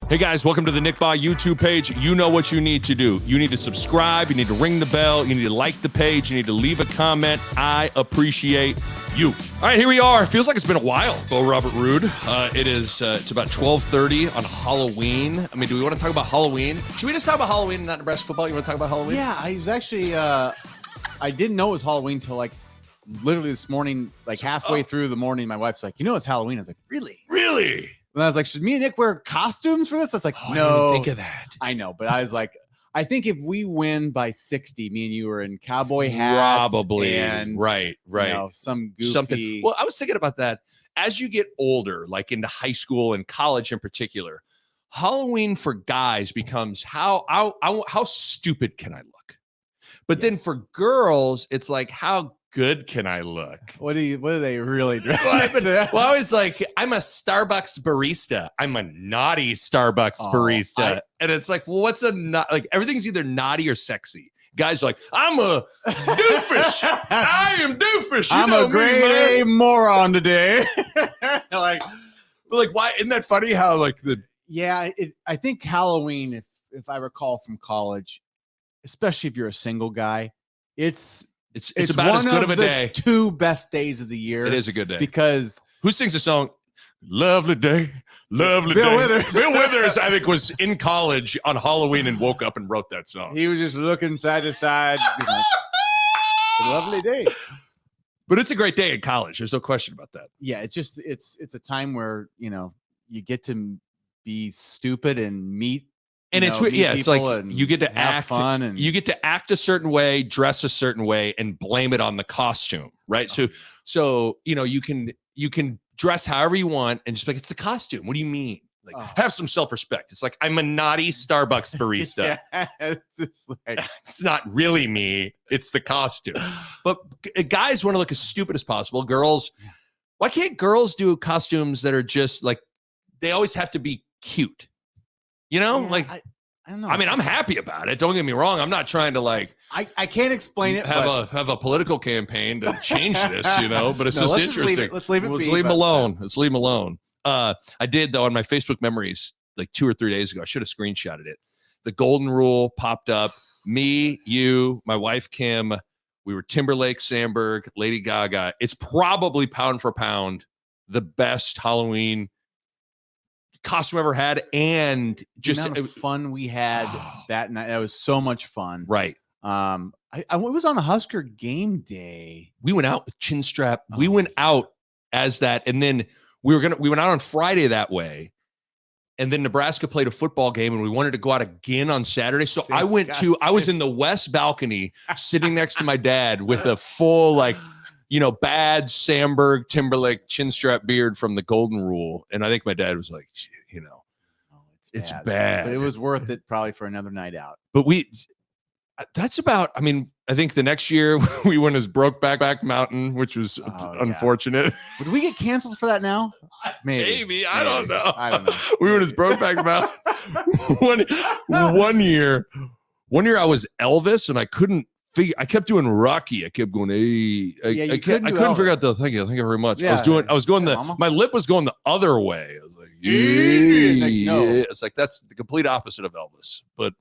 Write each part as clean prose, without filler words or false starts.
Hey guys, welcome to the Nick Bahe YouTube page. You know what you need to do. You need to subscribe, you need to ring the bell, you need to like the page, you need to leave a comment. I appreciate you. All right, here we are. Feels like it's been a while, Bo Robert Ruud. It's about 12:30 on Halloween. I mean, do we want to talk about Halloween? Should we just talk about Halloween and not Nebraska football? You want to talk about Halloween? Yeah, I was actually, I didn't know it was Halloween until like literally this morning, like halfway through the morning. My wife's like, you know, it's Halloween. I was like, really? Really? And I was like, should me and Nick wear costumes for this? I was like, I no. didn't think of that. I know, but I was like, I think if we win by 60, me and you are in cowboy hats. Probably. And, Right. You know, some goofy. Something. Well, I was thinking about that. As you get older, like into high school and college in particular, Halloween for guys becomes how stupid can I look? But then for girls, it's like, how good can I look? What do they really do? Well, I was like, I'm a Starbucks barista. I'm a naughty Starbucks barista. And it's like, well, what's a not like everything's either naughty or sexy. Guys are like, I'm a doofus. I am doofus. I'm a grade A moron today. like why isn't that funny how like the I think Halloween, if I recall from college, especially if you're a single guy, it's about as good of a day. 2 best days of the year. It is a good day. Because who sings the song Lovely Day? Lovely Bill Day. Withers. Bill Withers, I think, was in college on Halloween and woke up and wrote that song. He was just looking side to side. Lovely day. But it's a great day in college. There's no question about that. Yeah, it's just it's a time where, you know, you get to be stupid and meet. And it's like you get to act fun, and you get to act a certain way, dress a certain way, and blame it on the costume, right? So you know you can dress however you want and just be like, it's the costume. What do you mean? Like have some self-respect. It's like, I'm a naughty Starbucks barista. It's just like it's not really me. It's the costume. But guys want to look as stupid as possible. Girls, why can't girls do costumes that are just like they always have to be cute? You know, I don't know. I mean, I'm happy about it. Don't get me wrong. I'm not trying to like. I can't explain it. Have a political campaign to change this, you know. But it's just interesting. Let's leave it. Let's leave them alone. Let's leave them alone. I did though on my Facebook memories like 2 or 3 days ago. I should have screenshotted it. The golden rule popped up. Me, you, my wife Kim. We were Timberlake, Sandberg, Lady Gaga. It's probably pound for pound the best Halloween costume ever had, and just the amount of fun we had that night. That was so much fun. Right. I was on a Husker game day. We went out with chin strap. We went out as that, and then we went out on Friday that way, and then Nebraska played a football game, and we wanted to go out again on Saturday. So I was in the west balcony sitting next to my dad with a full bad Sandberg Timberlake chin strap beard from the Golden Rule. And I think my dad was like, you know, it's bad. But it was worth it probably for another night out. But I think the next year we went as Brokeback Mountain, which was unfortunate. Would we get canceled for that now? Maybe. I don't know. We Maybe. went as Brokeback Mountain. One year I was Elvis and I couldn't. I kept doing Rocky. I kept going, hey. I couldn't figure out the thank you very much. Yeah. I was going my lip was going the other way. I was like, It's like that's the complete opposite of Elvis. But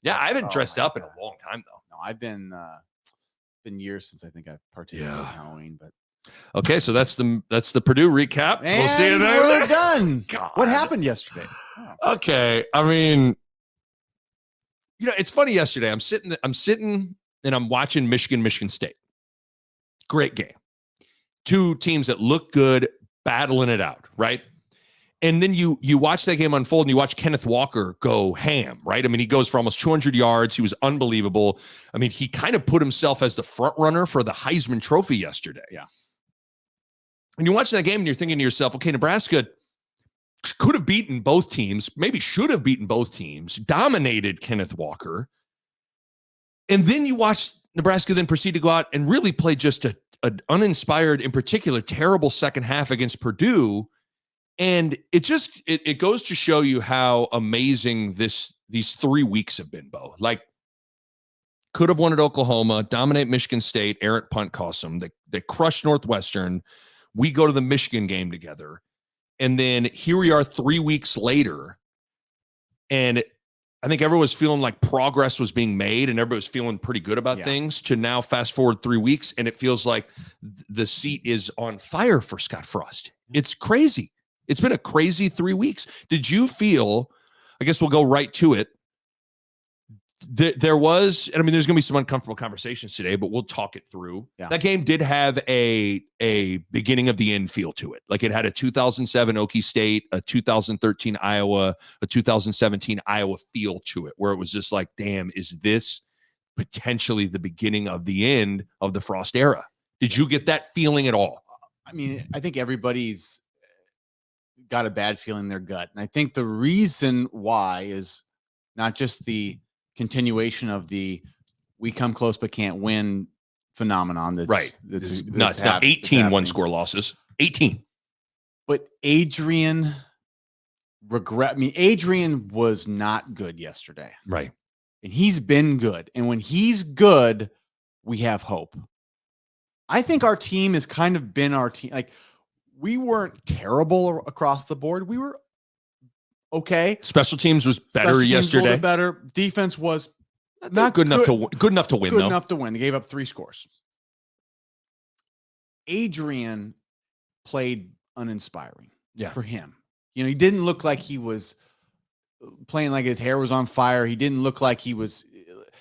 yeah, I haven't dressed up in a long time though. No, I've been years since I think I've participated in Halloween, but okay, so that's the Purdue recap. And we'll see you there. We're done. God. What happened yesterday? Okay, I mean, you know, it's funny. Yesterday, I'm sitting. And I'm watching Michigan State. Great game. 2 teams that look good, battling it out, right? And then you watch that game unfold and you watch Kenneth Walker go ham, right? I mean, he goes for almost 200 yards. He was unbelievable. I mean, he kind of put himself as the front runner for the Heisman Trophy yesterday. Yeah. And you watch that game and you're thinking to yourself, okay, Nebraska could have beaten both teams, maybe should have beaten both teams, dominated Kenneth Walker. And then you watch Nebraska then proceed to go out and really play just an uninspired, in particular, terrible second half against Purdue. And it goes to show you how amazing these 3 weeks have been, Bo. Like, could have won at Oklahoma, dominate Michigan State, errant punt cost them. They crushed Northwestern. We go to the Michigan game together. And then here we are 3 weeks later, And I think everyone was feeling like progress was being made and everybody was feeling pretty good about things, to now fast forward 3 weeks and it feels like the seat is on fire for Scott Frost. It's crazy. It's been a crazy 3 weeks. Did you feel, I guess we'll go right to it, there was, and I mean, there's going to be some uncomfortable conversations today, but we'll talk it through. Yeah. That game did have a beginning of the end feel to it. Like it had a 2007 Okie State, a 2013 Iowa, a 2017 Iowa feel to it, where it was just like, damn, is this potentially the beginning of the end of the Frost era? Did you get that feeling at all? I mean, I think everybody's got a bad feeling in their gut. And I think the reason why is not just the continuation of the we come close but can't win phenomenon. That's nuts. Now 18 one-score losses. 18. But Adrian Adrian was not good yesterday. Right. And he's been good. And when he's good, we have hope. I think our team has kind of been our team. Like, we weren't terrible across the board. We were okay. Special teams was better yesterday. A little bit better. Defense was not good enough to win. Good enough to win. Good enough to win. They gave up 3 scores. Adrian played uninspiring. Yeah, for him. You know, he didn't look like he was playing like his hair was on fire. He didn't look like he was.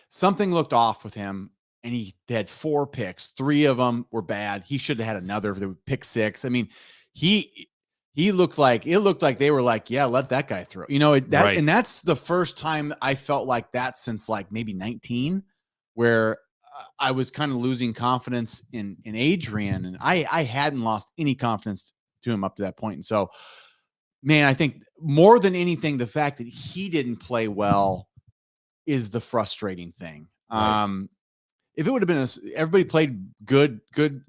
Something looked off with him, and he had 4 picks. 3 of them were bad. He should have had another. They would pick 6. I mean, He looked like they were like, yeah, let that guy throw. You know, and that's the first time I felt like that since like maybe 19, where I was kind of losing confidence in Adrian, and I hadn't lost any confidence to him up to that point. And so, man, I think more than anything, the fact that he didn't play well is the frustrating thing. Right. If it would have been everybody played good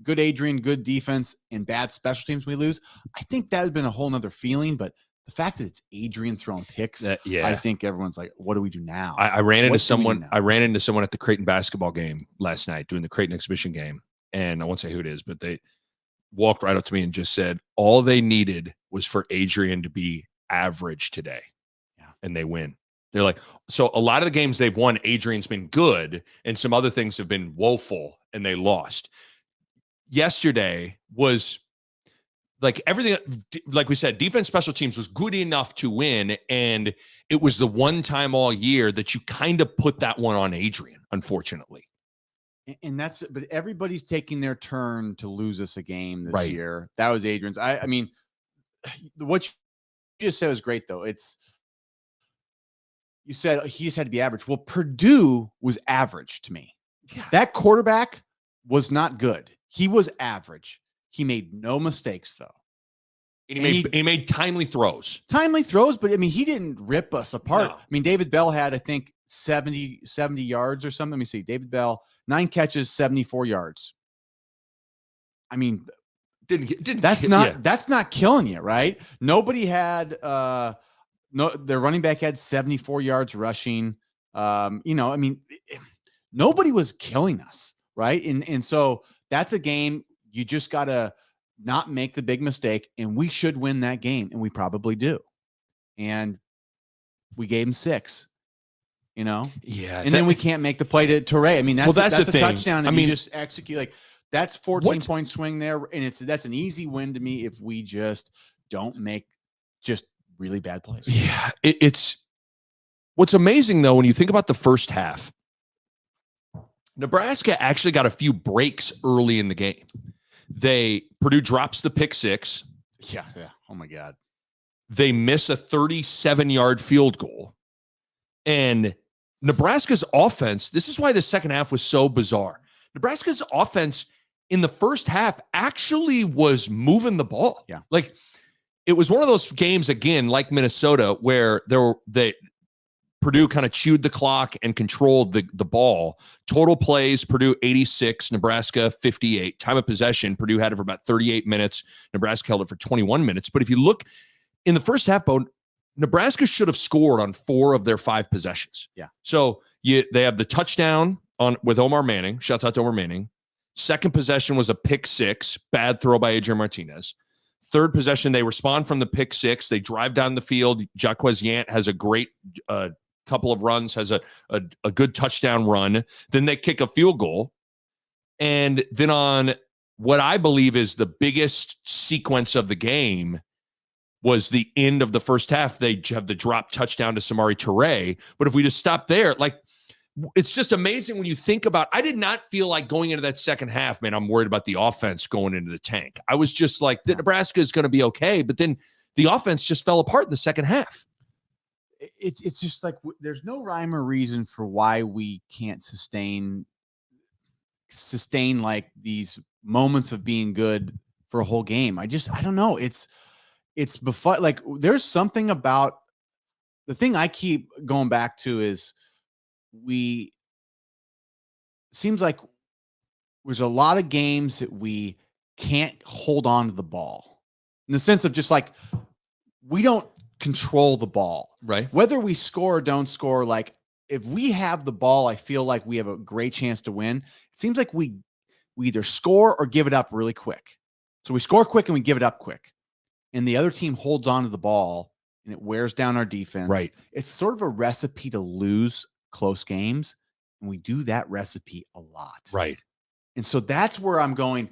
Adrian, good defense, and bad special teams, we lose, I think that would have been a whole nother feeling. But the fact that it's Adrian throwing picks, I think everyone's like, what do we do now? I ran into someone at the Creighton basketball game last night doing the Creighton exhibition game. And I won't say who it is, but they walked right up to me and just said all they needed was for Adrian to be average today. Yeah. And they win. They're like, so a lot of the games they've won, Adrian's been good, and some other things have been woeful, and they lost. Yesterday was like everything, like we said, defense, special teams was good enough to win, and it was the one time all year that you kind of put that one on Adrian, unfortunately. And but everybody's taking their turn to lose us a game this year. That was Adrian's. I mean, what you just said was great, though. You said he just had to be average. Well, Purdue was average to me. Yeah. That quarterback was not good. He was average. He made no mistakes, though. And he made timely throws. But I mean, he didn't rip us apart. No. I mean, David Bell had, I think, 70 yards or something. Let me see. David Bell, 9 catches, 74 yards. I mean, that's not killing you, right? Nobody had their running back had 74 yards rushing. I mean, nobody was killing us, right? And so that's a game you just got to not make the big mistake, and we should win that game, and we probably do. And we gave him 6, Yeah. And then we can't make the play to Toure. I mean, that's a touchdown. And you just execute like that's 14-point swing there. And that's an easy win to me if we just don't make just really bad plays. Yeah. It's what's amazing though, when you think about the first half, Nebraska actually got a few breaks early in the game. Purdue drops the pick 6. Yeah. Oh my God. They miss a 37-yard field goal. And Nebraska's offense, this is why the second half was so bizarre. Nebraska's offense in the first half actually was moving the ball. Yeah. Like it was one of those games, again, like Minnesota, where Purdue kind of chewed the clock and controlled the ball. Total plays, Purdue 86, Nebraska 58. Time of possession, Purdue had it for about 38 minutes. Nebraska held it for 21 minutes. But if you look in the first half, Nebraska should have scored on 4 of their 5 possessions. Yeah. So they have the touchdown with Omar Manning. Shouts out to Omar Manning. Second possession was a pick 6, bad throw by Adrian Martinez. third possession, they respond from the pick six. They drive down the field. Jaquez Yant has a great couple of runs, has a good touchdown run. Then they kick a field goal. And then on what I believe is the biggest sequence of the game was the end of the first half. They have the drop touchdown to Samori Toure. But if we just stop there, like, it's just amazing when you think about, I did not feel like going into that second half, man, I'm worried about the offense going into the tank. I was just like, the Nebraska is going to be okay. But then the offense just fell apart in the second half. It's just like, there's no rhyme or reason for why we can't sustain like these moments of being good for a whole game. I don't know. It's before, like, there's something about the thing I keep going back to is seems like there's a lot of games that we can't hold on to the ball, in the sense of just like, we don't control the ball, right? Whether we score or don't score, like, if we have the ball, I feel like we have a great chance to win. It seems like we either score or give it up really quick. So we score quick and we give it up quick, and the other team holds on to the ball and it wears down our defense. Right. It's sort of a recipe to lose close games, and we do that recipe a lot. Right. And so that's where I'm going,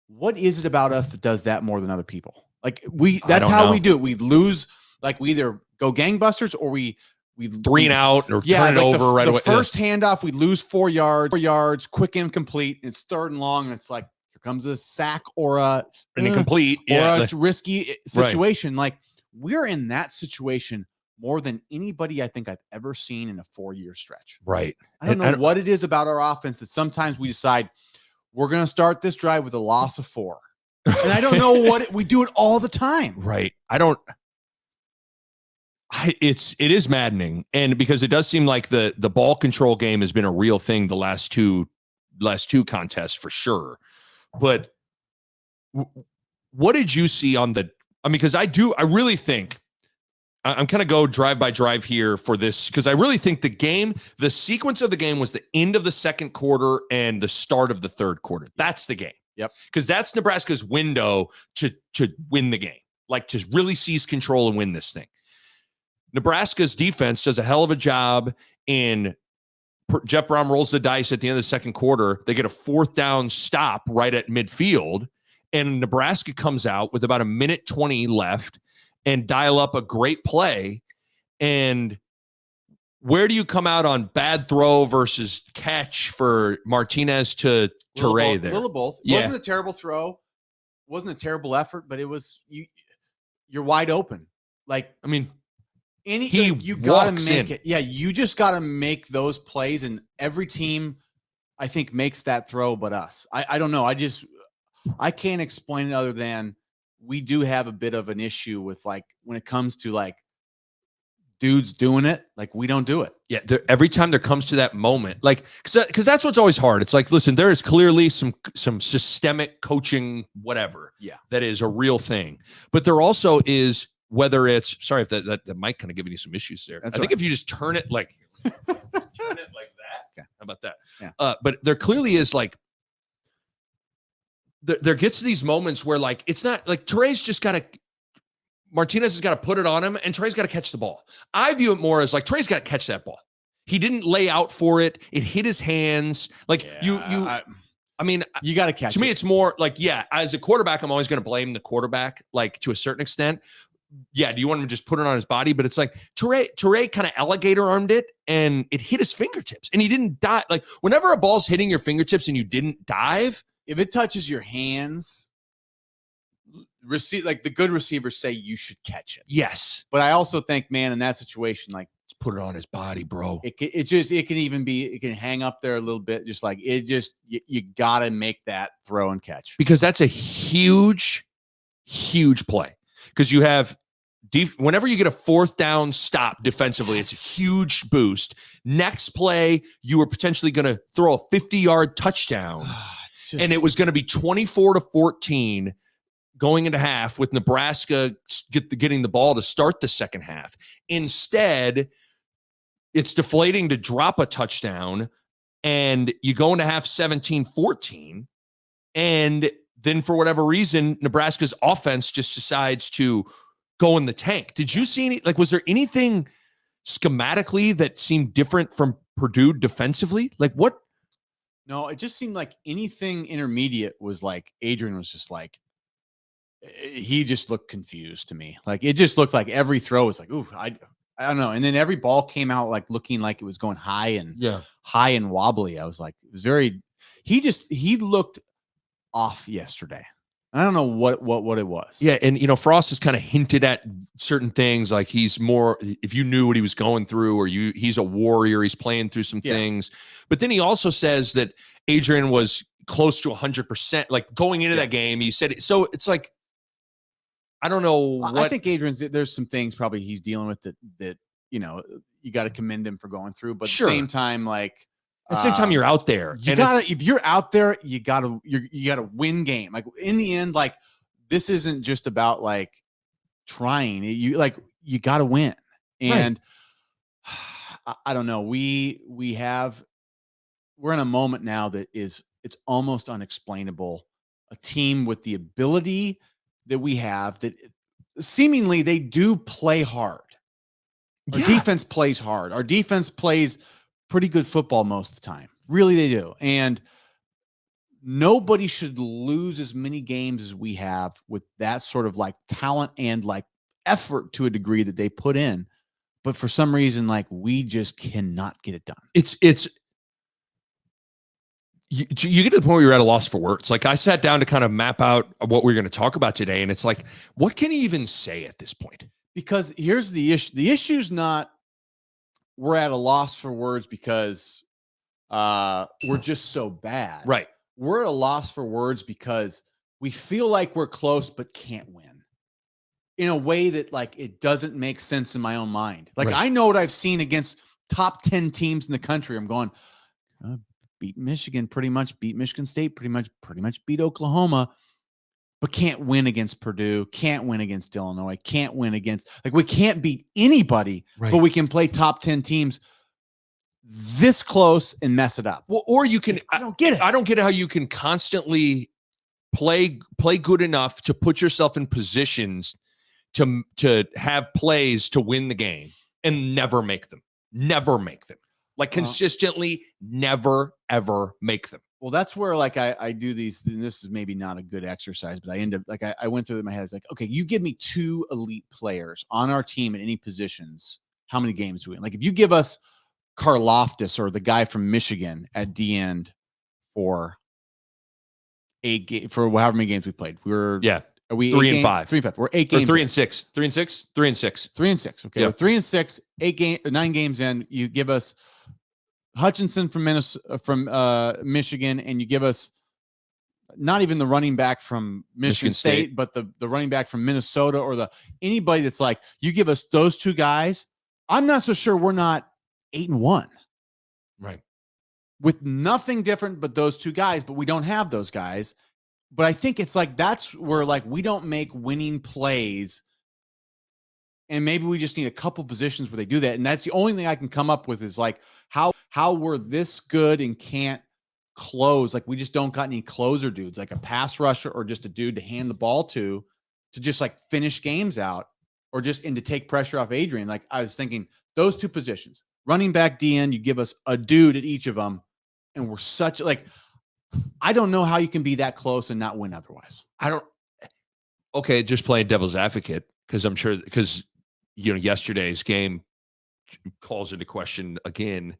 what is it about us that does that more than other people? Like, that's how we do it. We lose, like, we either go gangbusters or we 3 and out or turn it over right away. The first handoff, we lose 4 yards, quick incomplete. It's 3rd and long, and it's like, here comes a sack or an incomplete or a risky situation. Right. Like, we're in that situation more than anybody I think I've ever seen in a 4-year stretch. Right. I don't know what it is about our offense that sometimes we decide we're going to start this drive with a loss of 4. And I don't know we do it all the time. Right. It is maddening. And because it does seem like the ball control game has been a real thing the last two contests for sure. But what did you see on because I really think I'm kind of go drive by drive here for this, because I really think the sequence of the game was the end of the second quarter and the start of the third quarter. That's the game. Yep. Because that's Nebraska's window to win the game, like to really seize control and win this thing. Nebraska's defense does a hell of a job in Jeff Brown rolls the dice at the end of the second quarter. They get a 4th down stop right at midfield, and Nebraska comes out with about 1:20 left and dial up a great play. And where do you come out on bad throw versus catch for Martinez to Toure there? A little both. Yeah. Wasn't a terrible throw. Wasn't a terrible effort, but it was you're wide open. Like, I mean, you gotta make it. Yeah, you just gotta make those plays, and every team, I think, makes that throw but us. I don't know. I can't explain it other than we do have a bit of an issue with, like, when it comes to, like, dudes doing it, like, we don't do it. Yeah, every time there comes to that moment, like, because that's what's always hard. It's like, listen, there is clearly some systemic coaching, whatever, that is a real thing. But there also is, whether it's, sorry if that mic kind of giving you some issues there. I think if you just turn it like that. Okay. How about that? Yeah. But there clearly is, like, there gets these moments where, like, it's not like Toure's just got to, Martinez has got to put it on him, and Toure's got to catch the ball. I view it more as like Toure's got to catch that ball. He didn't lay out for it. It hit his hands. Like, I mean, you got to catch it. To me, it's more like, as a quarterback, I'm always going to blame the quarterback, like, to a certain extent. Yeah, do you want him to just put it on his body? But it's like Toure kind of alligator armed it, and it hit his fingertips, and he didn't dive. Like, whenever a ball's hitting your fingertips and you didn't dive, if it touches your hands, like, the good receivers say you should catch it. Yes, but I also think, man, in that situation, like, just put it on his body, bro. It can hang up there a little bit, just like it. Just you got to make that throw and catch, because that's a huge play. Because you have whenever you get a 4th down stop defensively, it's a huge boost. Next play, you were potentially going to throw a 50-yard touchdown, and it was going to be 24-14 going into half, with Nebraska getting the ball to start the second half. Instead, it's deflating to drop a touchdown, and you go into half 17-14, and then for whatever reason, Nebraska's offense just decides to go in the tank. Did you see any, like, was there anything schematically that seemed different from Purdue defensively? Like what? No, it just seemed like anything intermediate was like Adrian was just like, he just looked confused to me. Like it just looked like every throw was like, ooh, I don't know. And then every ball came out like looking like it was going high and wobbly. I was like, it was very, he looked off yesterday. I don't know what it was. Yeah, and Frost has kind of hinted at certain things, like he's more, if you knew what he was going through, or he's a warrior, he's playing through some things. But then he also says that Adrian was close to 100%, like going into that game. He said it, so it's like, I don't know what. I think there's some things probably he's dealing with that you got to commend him for going through, but at the same time, like. At the same time, you're out there. If you're out there, you gotta win game. Like in the end, like this isn't just about like trying. You gotta win. And I don't know. We're in a moment now that it's almost unexplainable. A team with the ability that we have, that seemingly they do play hard. Our defense plays hard. Our defense plays pretty good football most of the time. Really, they do. And nobody should lose as many games as we have with that sort of like talent and like effort to a degree that they put in. But for some reason, like we just cannot get it done. You get to the point where you're at a loss for words. Like I sat down to kind of map out what we're going to talk about today. And it's like, what can you even say at this point? Because here's the issue. The issue's not we're at a loss for words because we're just so bad. Right. We're at a loss for words because we feel like we're close but can't win in a way that like it doesn't make sense in my own mind. Like I know what I've seen against top 10 teams in the country. I'm going, beat Michigan, pretty much beat Michigan State, pretty much beat Oklahoma, but can't win against Purdue, can't win against Illinois, can't win against, like we can't beat anybody, but we can play top 10 teams this close and mess it up. Well, or you can, I don't get it. I don't get how you can constantly play good enough to put yourself in positions to have plays to win the game and never make them. Like consistently never, ever make them. Well, that's where like I do these, and this is maybe not a good exercise, but I end up like I went through it in my head. It's like, okay, you give me 2 elite players on our team at any positions. How many games do we win? Like if you give us Karlaftis or the guy from Michigan at D end for 8 for however many games we played. Are we 3 and 5? 3 and 5. We're 8 games. 3 and 6. 3 and 6. 3 and 6. 3 and 6. Okay, we're 3 and 6. 9 games in. You give us Hutchinson from Michigan, and you give us not even the running back from Michigan State, but the running back from Minnesota, or anybody that's like, you give us those 2 guys. I'm not so sure we're not 8-1. Right. With nothing different but those 2 guys, but we don't have those guys. But I think it's like that's where like we don't make winning plays. And maybe we just need a couple positions where they do that. And that's the only thing I can come up with is like how we're this good and can't close. Like we just don't got any closer dudes, like a pass rusher or just a dude to hand the ball to just like finish games out, or just to take pressure off Adrian. Like I was thinking those 2 positions, running back, DN, you give us a dude at each of them. And we're such like, I don't know how you can be that close and not win otherwise. Okay, just playing devil's advocate, because I'm sure, because yesterday's game calls into question again.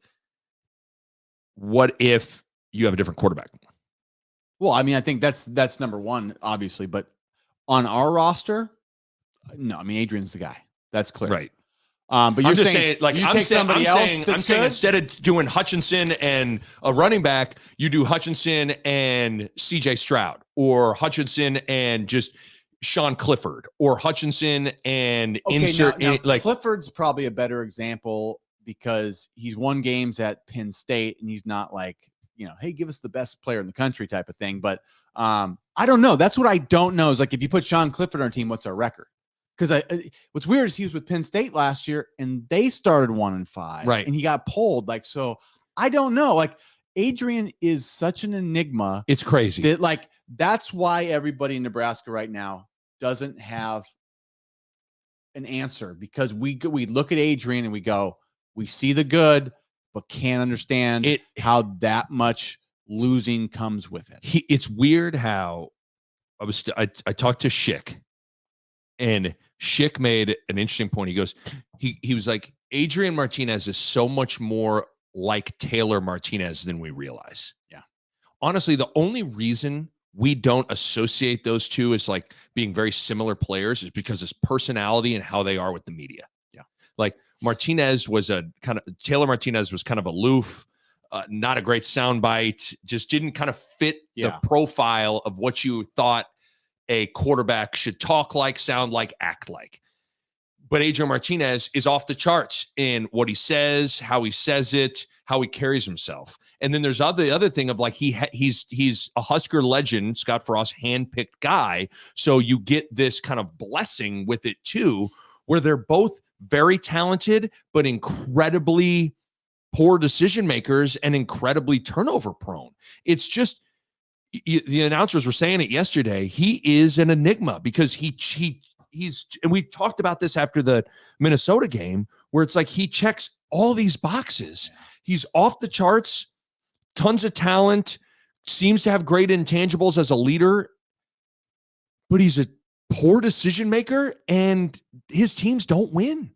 What if you have a different quarterback? Well, I mean, I think that's number one, obviously, but on our roster, no, I mean, Adrian's the guy. That's clear. Right. But you're saying like I'm saying instead of doing Hutchinson and a running back, you do Hutchinson and CJ Stroud, or Hutchinson and just Sean Clifford, or Hutchinson and now Clifford's probably a better example because he's won games at Penn State and he's not like, hey, give us the best player in the country type of thing. But I don't know. That's what I don't know is like, if you put Sean Clifford on our team, what's our record? Because what's weird is he was with Penn State last year and they started 1-5, right? And he got pulled. Like, so I don't know. Like, Adrian is such an enigma. It's crazy. That, like, that's why everybody in Nebraska right now doesn't have an answer, because we look at Adrian and we go, we see the good, but can't understand how that much losing comes with it. It's weird how I talked to Schick, and Schick made an interesting point. He goes, he was like, Adrian Martinez is so much more like Taylor Martinez than we realize. Yeah. Honestly, the only reason we don't associate those two as like being very similar players is because his personality and how they are with the media. Yeah. Like Taylor Martinez was kind of aloof, not a great soundbite, just didn't kind of fit the profile of what you thought a quarterback should talk like, sound like, act like. But Adrian Martinez is off the charts in what he says, how he says it, how he carries himself. And then there's the other thing of like he's a Husker legend, Scott Frost handpicked guy. So you get this kind of blessing with it too, where they're both very talented, but incredibly poor decision makers and incredibly turnover prone. It's just, the announcers were saying it yesterday. He is an enigma because he's, and we talked about this after the Minnesota game, where it's like he checks all these boxes. He's off the charts, tons of talent, seems to have great intangibles as a leader, but he's a poor decision maker and his teams don't win.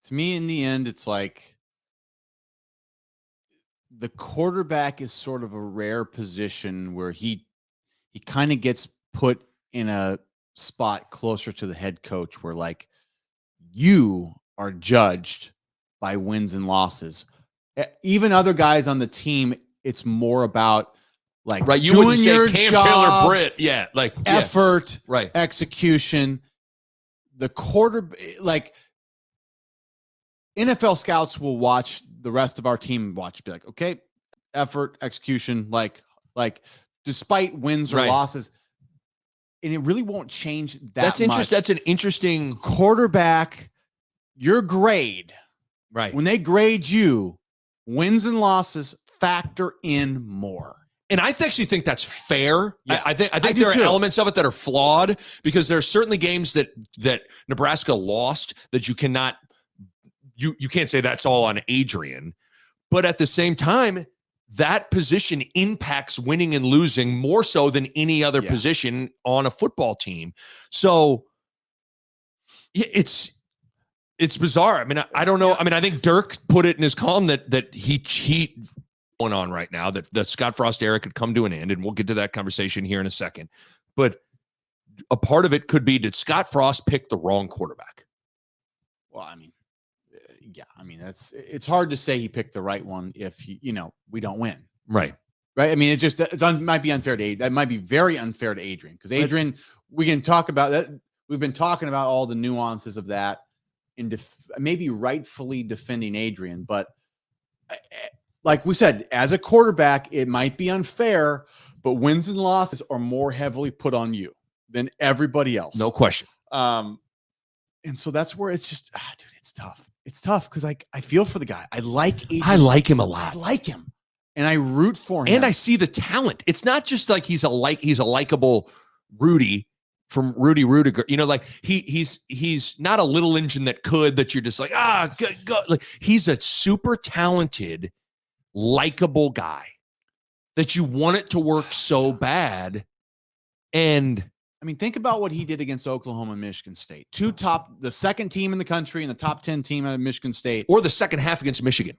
To me, in the end, it's like the quarterback is sort of a rare position where he kind of gets put in a spot closer to the head coach, where like you are judged by wins and losses. Even other guys on the team, it's more about like you doing wouldn't your say Cam job, Taylor Britt, like effort, right, execution. The like NFL scouts will watch the rest of our team be like, okay, effort, execution, like despite wins or losses. And it really won't change that much. That's an interesting quarterback. Your grade, right? When they grade you, wins and losses factor in more. And I actually think that's fair. Yeah, I think there are elements of it that are flawed, because there are certainly games that Nebraska lost that you cannot, you can't say that's all on Adrian. But at the same time, that position impacts winning and losing more so than any other position on a football team. So it's bizarre. I mean, I don't know. I mean, I think Dirk put it in his column that he going on right now, that the Scott Frost era could come to an end, and we'll get to that conversation here in a second. But a part of it could be, did Scott Frost pick the wrong quarterback? Well, I mean, it's hard to say he picked the right one if we don't win. Right. I mean, it might be unfair to Adrian. That might be very unfair to Adrian, because Adrian, we can talk about that. We've been talking about all the nuances of that and maybe rightfully defending Adrian. But like we said, as a quarterback, it might be unfair, but wins and losses are more heavily put on you than everybody else. No question. And so that's where it's just, dude, it's tough. It's tough because I feel for the guy. I like Adrian. I like him a lot. I like him. And I root for him. And I see the talent. It's not just like he's a likable Rudy from Rudy Rudiger. Like he's not a little engine that you're just like, go. Like, he's a super talented, likable guy that you want it to work so bad. And I mean, think about what he did against Oklahoma and Michigan State. The second team in the country and the top 10 team out of Michigan State. Or the second half against Michigan.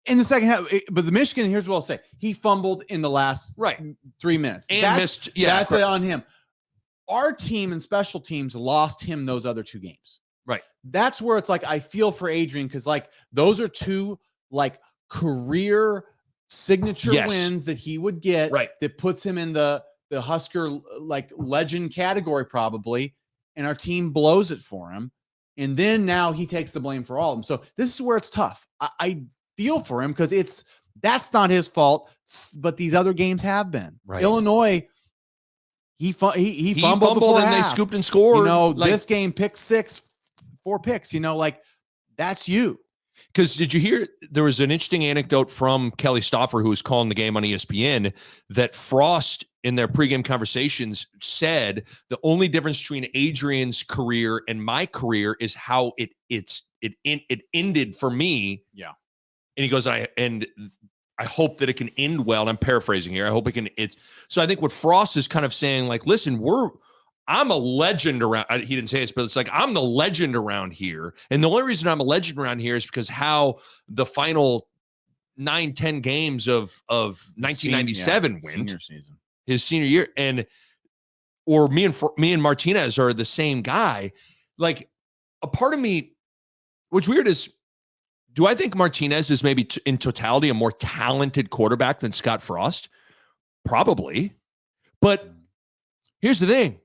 In the second half, but the Michigan, here's what I'll say. He fumbled in the last 3 minutes. And missed. Yeah, that's on him. Our team and special teams lost him those other two games. Right. That's where it's like, I feel for Adrian, because like those are two like career signature wins that he would get. Right. That puts him in the Husker like legend category probably, and our team blows it for him. And then now he takes the blame for all of them. So this is where it's tough. I feel for him, because that's not his fault, but these other games have been. Right. Illinois, he fumbled before and half. They scooped and scored. This game picked 6, 4 picks. Like, that's you. Because did you hear there was an interesting anecdote from Kelly Stauffer, who was calling the game on ESPN, that Frost in their pregame conversations said the only difference between Adrian's career and my career is how it ended for me. Yeah. And he goes, I hope that it can end well. And I'm paraphrasing here. I hope it can. So I think what Frost is kind of saying, like, listen, I'm a legend around. He didn't say this, but it's like, I'm the legend around here. And the only reason I'm a legend around here is because how the final 9-10 games of 1997 went. Senior season. His senior year. Or me and Martinez are the same guy. Like, a part of me, what's weird is, do I think Martinez is maybe in totality a more talented quarterback than Scott Frost? Probably. But here's the thing.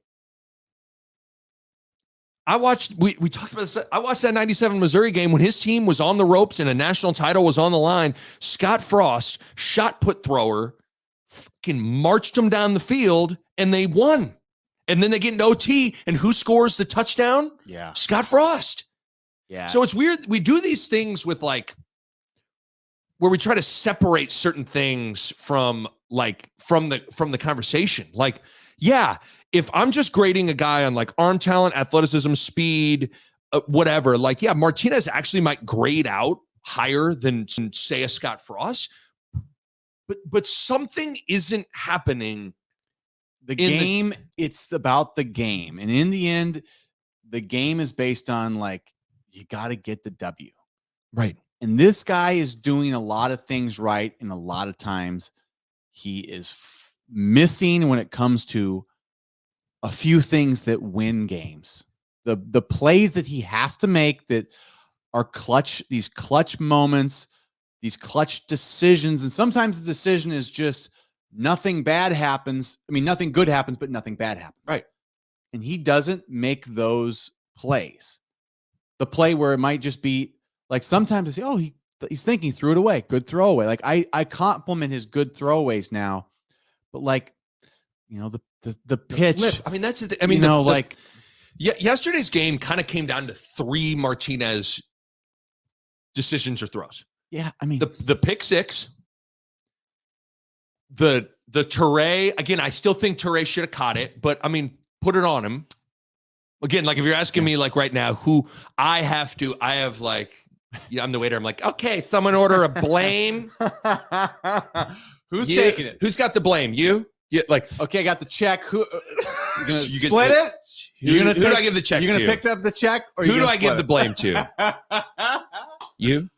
We talked about this. I watched that 97 Missouri game when his team was on the ropes and a national title was on the line. Scott Frost, shot put thrower, fucking marched them down the field and they won. And then they get an OT, and who scores the touchdown? Yeah. Scott Frost. Yeah. So it's weird. We do these things with like, where we try to separate certain things from the conversation. Like, yeah, if I'm just grading a guy on like arm talent, athleticism, speed, whatever, like, yeah, Martinez actually might grade out higher than, say, a Scott Frost, but something isn't happening. It's about the game. And in the end, the game is based on like, you got to get the W. Right. And this guy is doing a lot of things right. And a lot of times he is missing when it comes to a few things that win games. The plays that he has to make that are clutch, these clutch moments, these clutch decisions. And sometimes the decision is just nothing bad happens. I mean, nothing good happens, but nothing bad happens. Right. And he doesn't make those plays. The play where it might just be like, sometimes I say, oh, he's thinking, threw it away. Good throwaway. Like I compliment his good throwaways now, but like, you know, the pitch. Flip. I mean, that's the thing. I mean, yesterday's game kind of came down to 3 Martinez decisions or throws. Yeah. I mean, the pick six, the Toure, again, I still think Toure should have caught it, but I mean, put it on him. Again, like if you're asking me like right now, who I have like, I'm the waiter. I'm like, okay, someone order a blame. Who's taking it? Who's got the blame? You? Yeah, like, okay, I got the check. Who you gonna you split it? Who do I give the check to? You're gonna pick up the check, or who do I give the blame to? You?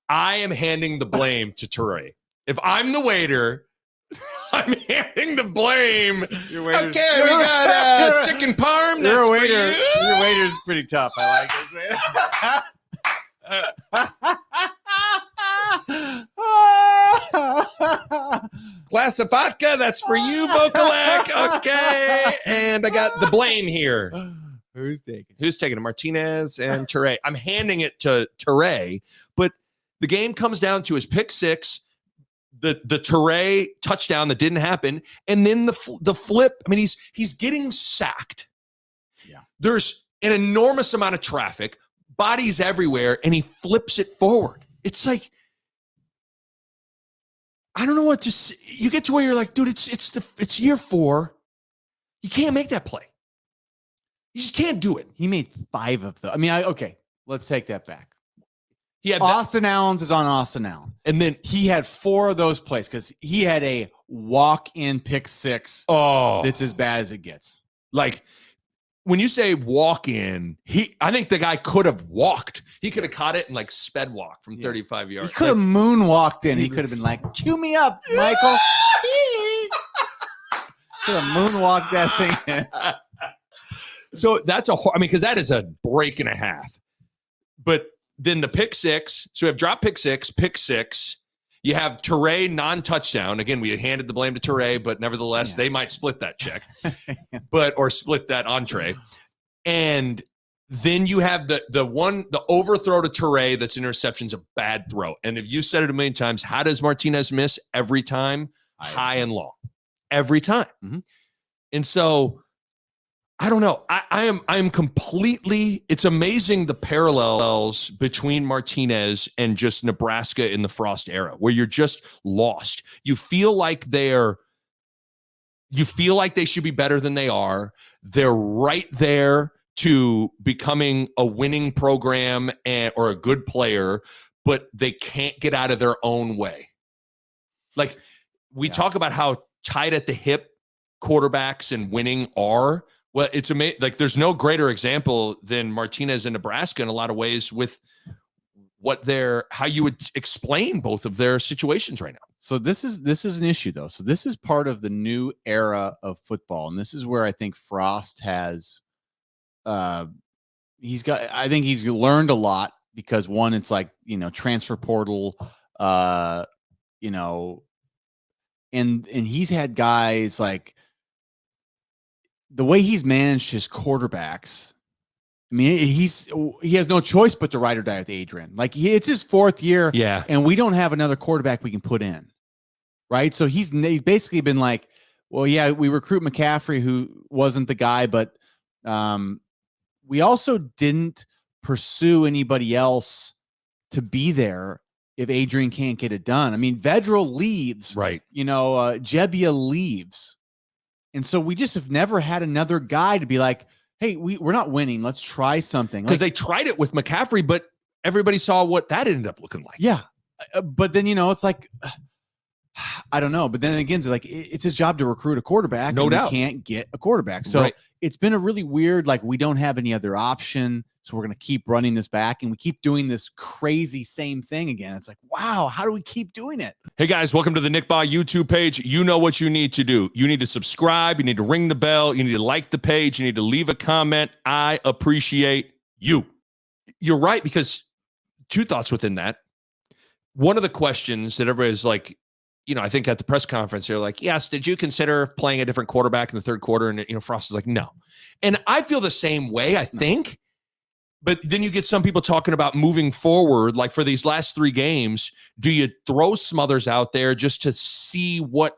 I am handing the blame to Toure. If I'm the waiter, I'm handing the blame. Okay, we got chicken parm. You're a waiter. Your waiter's pretty tough. I like it. Glass of vodka. That's for you, Vokalek. Okay, and I got the blame here. Who's taking it? Martinez and Toure. I'm handing it to Toure, but the game comes down to his pick six, the Toure touchdown that didn't happen, and then the flip. I mean, he's getting sacked. Yeah. There's an enormous amount of traffic, bodies everywhere, and he flips it forward. It's like, I don't know what to say. You get to where you're like, dude, it's year 4. You can't make that play. You just can't do it. He made 5 of them. I mean, okay, let's take that back. He had Austin Allen's is on Austin Allen. And then he had 4 of those plays because he had a walk-in pick 6. Oh, that's as bad as it gets. Like, when you say walk in, I think the guy could have walked. He could have caught it and like sped walk from 35 yards. He could have moonwalked in. He could have been like, cue me up, Michael. Could have moonwalked that thing in. So that's because that is a break and a half. But then the pick six. So we have drop pick six. You have Toure non-touchdown. Again, we handed the blame to Toure, but nevertheless, they might split that check, or split that entree. And then you have the overthrow to Toure that's interception's a bad throw. And if you said it a million times, how does Martinez miss every time? High and long. Every time. Mm-hmm. And so I don't know. I am completely, it's amazing the parallels between Martinez and just Nebraska in the Frost era, where you're just lost. You feel like they should be better than they are. They're right there to becoming a winning program or a good player, but they can't get out of their own way. Like we talk about how tight at the hip quarterbacks and winning are. Well, it's amazing. Like there's no greater example than Martinez in Nebraska in a lot of ways with how you would explain both of their situations right now. So this is an issue though. So this is part of the new era of football. And this is where I think Frost has, I think he's learned a lot because one, it's like, transfer portal, and he's had guys like the way he's managed his quarterbacks. I mean, he has no choice but to ride or die with Adrian. Like it's his 4th year, and we don't have another quarterback we can put in, right? So he's basically been like, well, yeah, we recruit McCaffrey, who wasn't the guy, but we also didn't pursue anybody else to be there if Adrian can't get it done. I mean, Vedral leaves, right? Jebbia leaves, and so we just have never had another guy to be like, hey, we're not winning. Let's try something. Because they tried it with McCaffrey, but everybody saw what that ended up looking like. Yeah. But then, it's like, I don't know. But then again, it's like, it's his job to recruit a quarterback. No doubt. We can't get a quarterback. So it's been a really weird, like we don't have any other option. So we're going to keep running this back and we keep doing this crazy same thing again. It's like, wow, how do we keep doing it? Hey guys, welcome to the Nick Bahe YouTube page. You know what you need to do. You need to subscribe. You need to ring the bell. You need to like the page. You need to leave a comment. I appreciate you. You're right, because 2 thoughts within that. One of the questions that everybody's like, I think at the press conference, they're like, yes, did you consider playing a different quarterback in the 3rd quarter? And, Frost is like, no. And I feel the same way, I think. But then you get some people talking about moving forward, like for these last 3 games, do you throw Smothers out there just to see what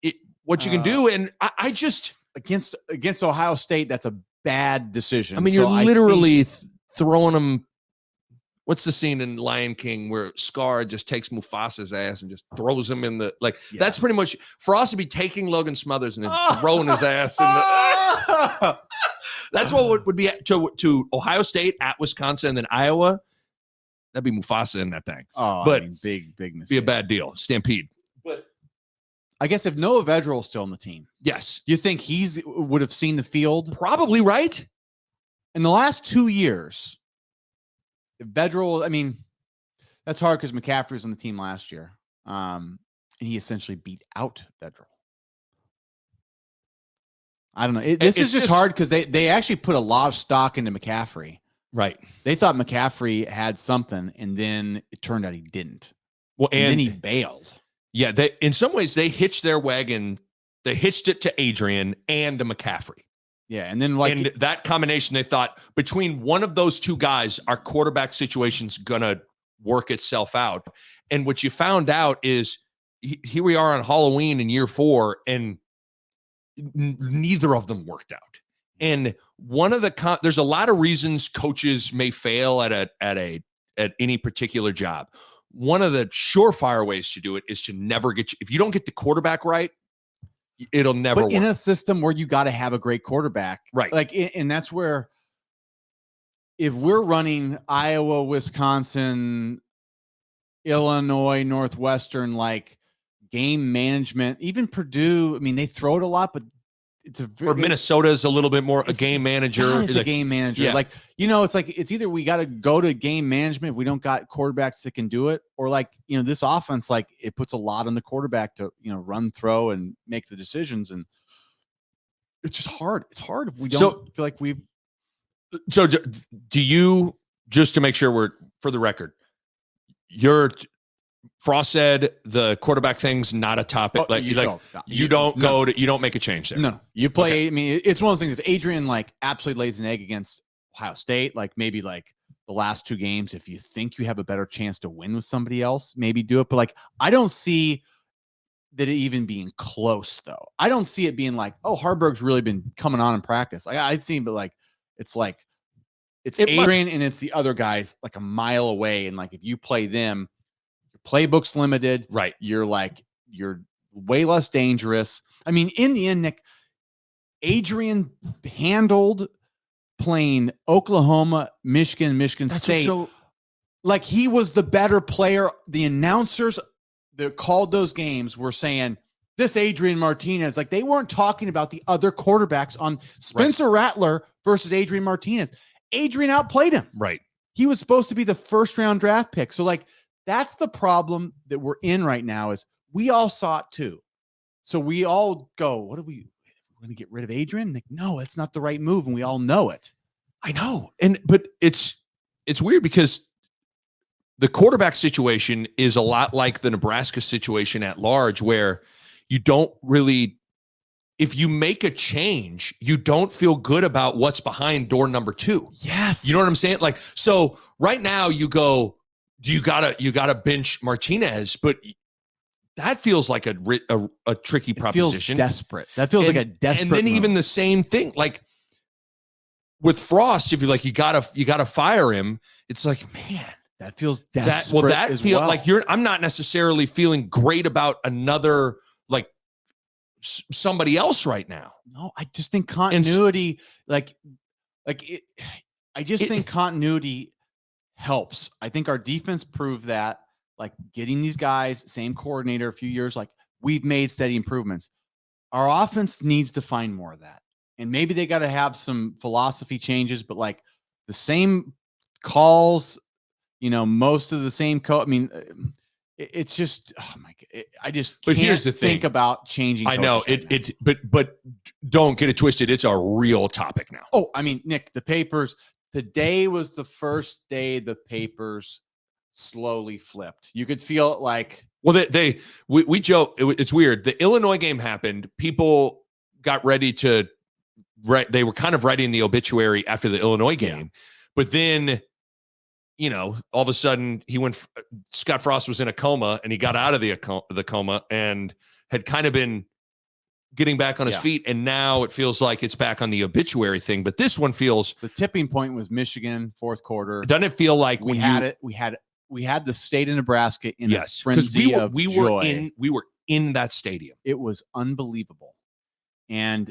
you can do? And I just against Ohio State, that's a bad decision. I mean, you're literally throwing them. What's the scene in Lion King where Scar just takes Mufasa's ass and just throws him in the That's pretty much Frost to be taking Logan Smothers and then throwing his ass in the. That's what would be to Ohio State, at Wisconsin, and then Iowa. That'd be Mufasa in that thing. Oh, but big mistake. Be a bad deal. Stampede. But I guess if Noah Vedral is still on the team, yes, do you think would have seen the field? Probably, right? In the last 2 years, if Vedral, I mean, that's hard because McCaffrey was on the team last year, and he essentially beat out Vedral. I don't know. This is just hard because they actually put a lot of stock into McCaffrey. Right. They thought McCaffrey had something, and then it turned out he didn't. Well, and then he bailed. Yeah, in some ways they hitched their wagon. They hitched it to Adrian and to McCaffrey. Yeah, and then that combination, they thought between one of those 2 guys, our quarterback situation's gonna work itself out. And what you found out is here we are on Halloween in year 4, and neither of them worked out. And one of there's a lot of reasons coaches may fail at any particular job. One of the surefire ways to do it is to never if you don't get the quarterback right, it'll never work. In a system where you got to have a great quarterback, right? And that's where, if we're running Iowa, Wisconsin, Illinois, Northwestern, game management, even Purdue, I mean, they throw it a lot, but or Minnesota's a little bit more a game manager. It's a game manager. Yeah. It's either we got to go to game management if we don't got quarterbacks that can do it, or this offense, it puts a lot on the quarterback to, run, throw, and make the decisions. And it's just hard. It's hard if we don't feel like we've. So do you, just to make sure we're, for the record, Frost said the quarterback thing's not a topic. You don't make a change there. No, you play. Okay. I mean, it's one of those things. If Adrian absolutely lays an egg against Ohio State, maybe the last 2 games, if you think you have a better chance to win with somebody else, maybe do it. But I don't see that it even being close, though. I don't see it being like, oh, Harburg's really been coming on in practice. I'd see, but it's Adrian and it's the other guys like a mile away. And like, if you play them, your playbook's limited. Right. You're way less dangerous. I mean, in the end, Nick, Adrian handled playing Oklahoma, Michigan State. Like, he was the better player. The announcers that called those games were saying, this Adrian Martinez, like, they weren't talking about the other quarterbacks on Spencer Rattler versus Adrian Martinez. Adrian outplayed him. Right. He was supposed to be the first round draft pick. So like, that's the problem that we're in right now, is we all saw it too. So we all go, we're going to get rid of Adrian? Like, no, it's not the right move. And we all know it. I know. But it's weird because the quarterback situation is a lot like the Nebraska situation at large, where you don't really, if you make a change, you don't feel good about what's behind door number 2. Yes. You know what I'm saying? Like, so right now you go, you gotta bench Martinez, but that feels like a tricky proposition. Feels desperate. That feels like a desperate. And then move. even the same thing, like with Frost, if you're like, you gotta fire him, it's like, man, that feels desperate. That feels like I'm not necessarily feeling great about another, like, somebody else right now. No, I just think continuity, I just think continuity helps. I think our defense proved that, like, getting these guys, same coordinator, a few years, like, we've made steady improvements. Our offense needs to find more of that. And maybe they got to have some philosophy changes, but like the same calls, most of the same code. I mean, it's just, oh my God, I just can't here's the thing. think about changing. I know it, but don't get it twisted. It's a real topic now. Oh, I mean, Nick, the papers, today was the first day the papers slowly flipped. You could feel it like, well, we joke. It's weird. The Illinois game happened. People got ready to, they were kind of writing the obituary after the Illinois game, but then, all of a sudden Scott Frost was in a coma, and he got out of the coma and had kind of been getting back on his feet. And now it feels like it's back on the obituary thing. But this one feels, the tipping point was Michigan, fourth quarter. Doesn't it feel like we had the state of Nebraska in a frenzy of joy. We were in that stadium. It was unbelievable. And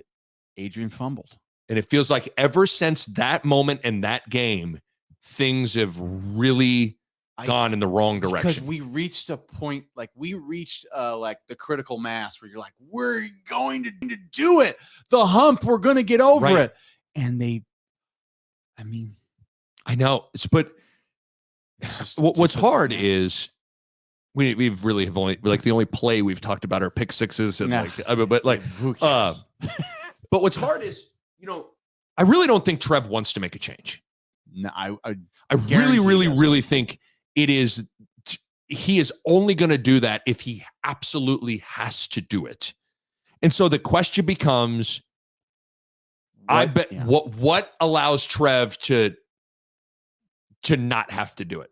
Adrian fumbled. And it feels like ever since that moment and that game, things have really gone in the wrong direction. Because we reached a point, like the critical mass where you're like, we're going to do it. The hump, we're going to get over it. And I know. What's hard is we've really have only, like, the only play we've talked about are pick sixes and but what's hard is, I really don't think Trev wants to make a change. No, I really think it is. He is only going to do that if he absolutely has to do it. And so the question becomes, what allows Trev to not have to do it?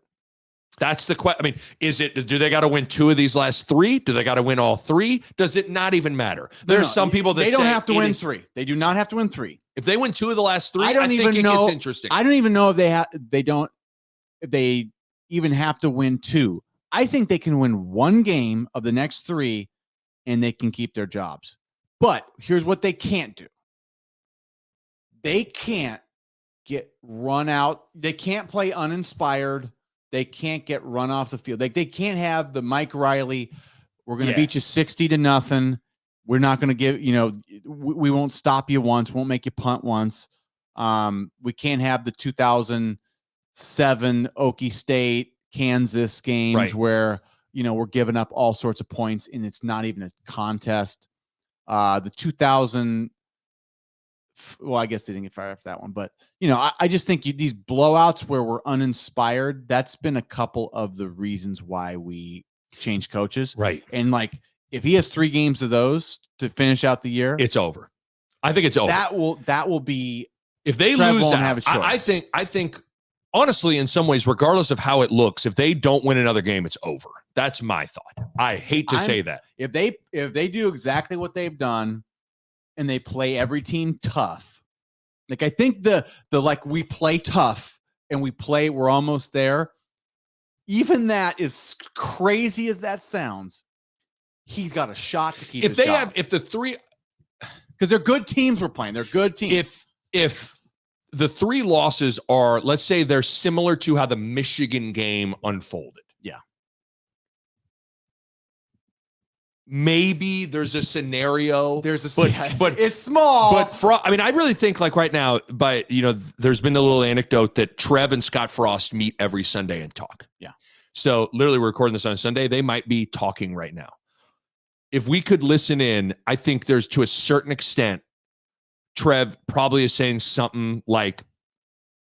That's the question. I mean, do they got to win 2 of these last 3? Do they got to win all 3? Does it not even matter? There's some people that they don't have to win 3. They do not have to win 3. If they win 2 of the last 3, I think it gets interesting. I don't even know if they even have to win 2. I think they can win 1 game of the next 3 and they can keep their jobs. But here's what they can't do. They can't get run out. They can't play uninspired. They can't get run off the field. Like, they can't have the Mike Riley, we're going to beat you 60-0. We're not going to give, we won't stop you once, won't make you punt once. We can't have the 2007 Okie State, Kansas games where, we're giving up all sorts of points and it's not even a contest. The 2000, well, I guess they didn't get fired after that one, but I just think these blowouts where we're uninspired, that's been a couple of the reasons why we changed coaches. Right. And like, if he has 3 games of those to finish out the year, it's over. I think it's over. That will be, if they Trev lose won't out, have a choice. I think honestly, in some ways, regardless of how it looks, if they don't win another game, it's over. That's my thought. I hate to say that. If they do exactly what they've done and they play every team tough, like I think the like we play tough and we're almost there. Even that, is crazy as that sounds, he's got a shot to keep. If the three, because they're good teams we're playing, they're good teams. If the 3 losses are, let's say they're similar to how the Michigan game unfolded. Yeah. Maybe there's a scenario. But it's small. But I really think like right now, there's been a little anecdote that Trev and Scott Frost meet every Sunday and talk. Yeah. So literally we're recording this on Sunday. They might be talking right now. If we could listen in, I think there's, to a certain extent, Trev probably is saying something like,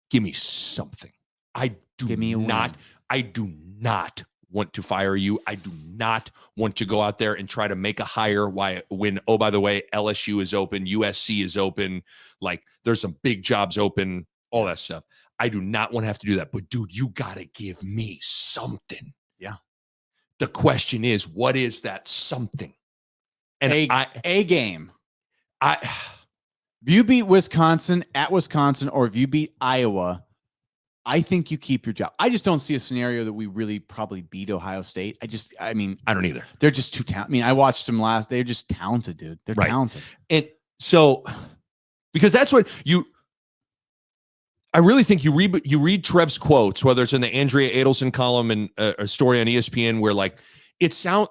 give me something. I do not want to fire you. I do not want to go out there and try to make a hire when, oh, by the way, LSU is open, USC is open, like there's some big jobs open, all that stuff. I do not want to have to do that. But dude, you got to give me something. Yeah. The question is, what is that something? And a game. If you beat Wisconsin at Wisconsin, or if you beat Iowa, I think you keep your job. I just don't see a scenario that we really probably beat Ohio State. I don't either. They're just too talented. I mean, I watched them last. They're just talented, dude. They're talented. And so, because that's what I really think you read Trev's quotes, whether it's in the Andrea Adelson column and a story on ESPN where like,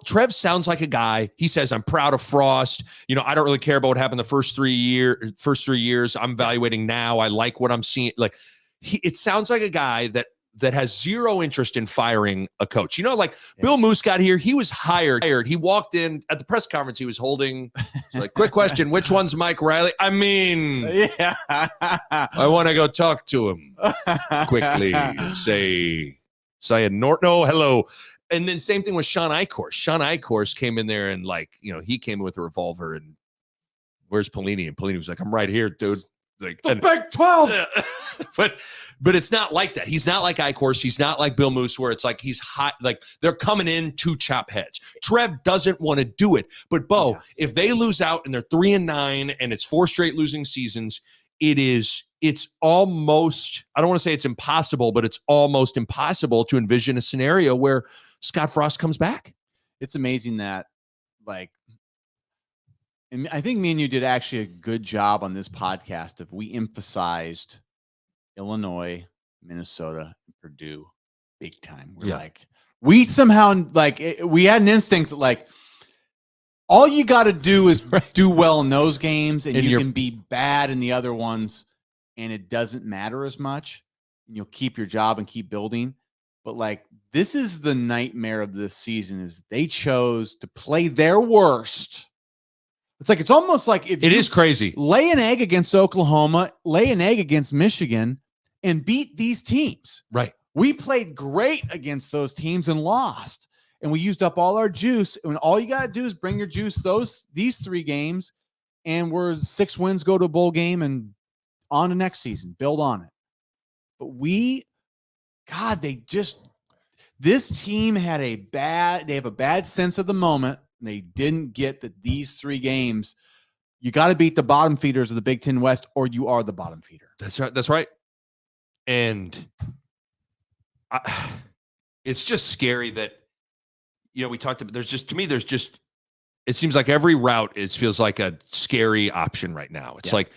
Trev sounds like a guy. He says, I'm proud of Frost. I don't really care about what happened the first 3 years. I'm evaluating now. I like what I'm seeing. Like it sounds like a guy that has zero interest in firing a coach. Bill Moose got here. He was hired. He walked in at the press conference. He was holding like, quick question. Which one's Mike Riley? I mean, yeah. I want to go talk to him quickly. Say no, hello. And then same thing with Sean Eichhorst. Sean Eichhorst came in there and he came in with a revolver and where's Pelini? And Pelini was like, I'm right here, dude. Like the Big 12. But it's not like that. He's not like Eichhorst. He's not like Bill Moose where it's like he's hot. Like they're coming in to chop heads. Trev doesn't want to do it. But Bo, if they lose out and they're 3-9 and it's 4 straight losing seasons, it's almost, I don't want to say it's impossible, but it's almost impossible to envision a scenario where Scott Frost comes back. It's amazing that, and I think me and you did actually a good job on this podcast of we emphasized Illinois, Minnesota, and Purdue big time. We somehow we had an instinct that all you got to do is do well in those games and you can be bad in the other ones and it doesn't matter as much. And you'll keep your job and keep building. But this is the nightmare of this season is they chose to play their worst. It's almost like if it is crazy. Lay an egg against Oklahoma, lay an egg against Michigan and beat these teams. Right. We played great against those teams and lost. And we used up all our juice. And all you got to do is bring your juice these 3 games and we're 6 wins, go to a bowl game and on to next season, build on it. But this team had they have a bad sense of the moment. And they didn't get that these 3 games, you got to beat the bottom feeders of the Big Ten West or you are the bottom feeder. That's right. And it's just scary that, we talked about, it seems like every route feels like a scary option right now. It's like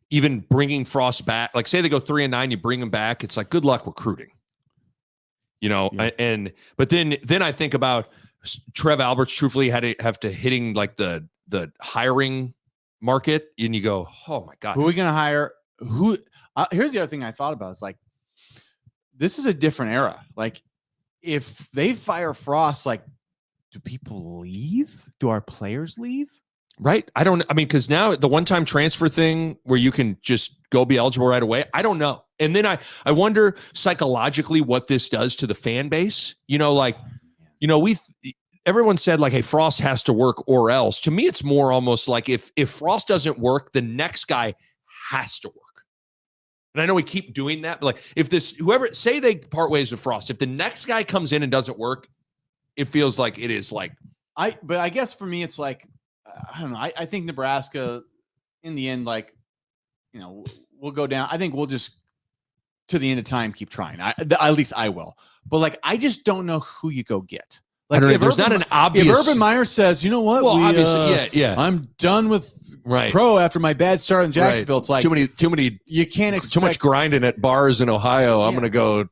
even bringing Frost back, like say they go 3-9, you bring him back. It's like, good luck recruiting, but then I think about Trev Alberts truthfully had to have to hitting the hiring market and you go, oh my God, who are we going to hire? Here's the other thing I thought about. It's this is a different era. If they fire Frost, do people leave? Do our players leave? Right. Because now the one-time transfer thing where you can just go be eligible right away, I don't know. And then I wonder psychologically what this does to the fan base. Everyone said hey, Frost has to work or else. To me, it's more almost like if Frost doesn't work, the next guy has to work. And I know we keep doing that, but like if say they part ways with Frost, if the next guy comes in and doesn't work, it feels like it is like but I guess for me, it's like, I don't know. I think Nebraska in the end, like, we'll go down. I think we'll just to the end of time keep trying. At least I will. But like, I just don't know who you go get. Like, if there's not an obvious. If Urban Meyer says, you know what, obviously, I'm done with pro after my bad start in Jacksonville. It's like too many. You can't expect too much grinding at bars in Ohio. I'm going to go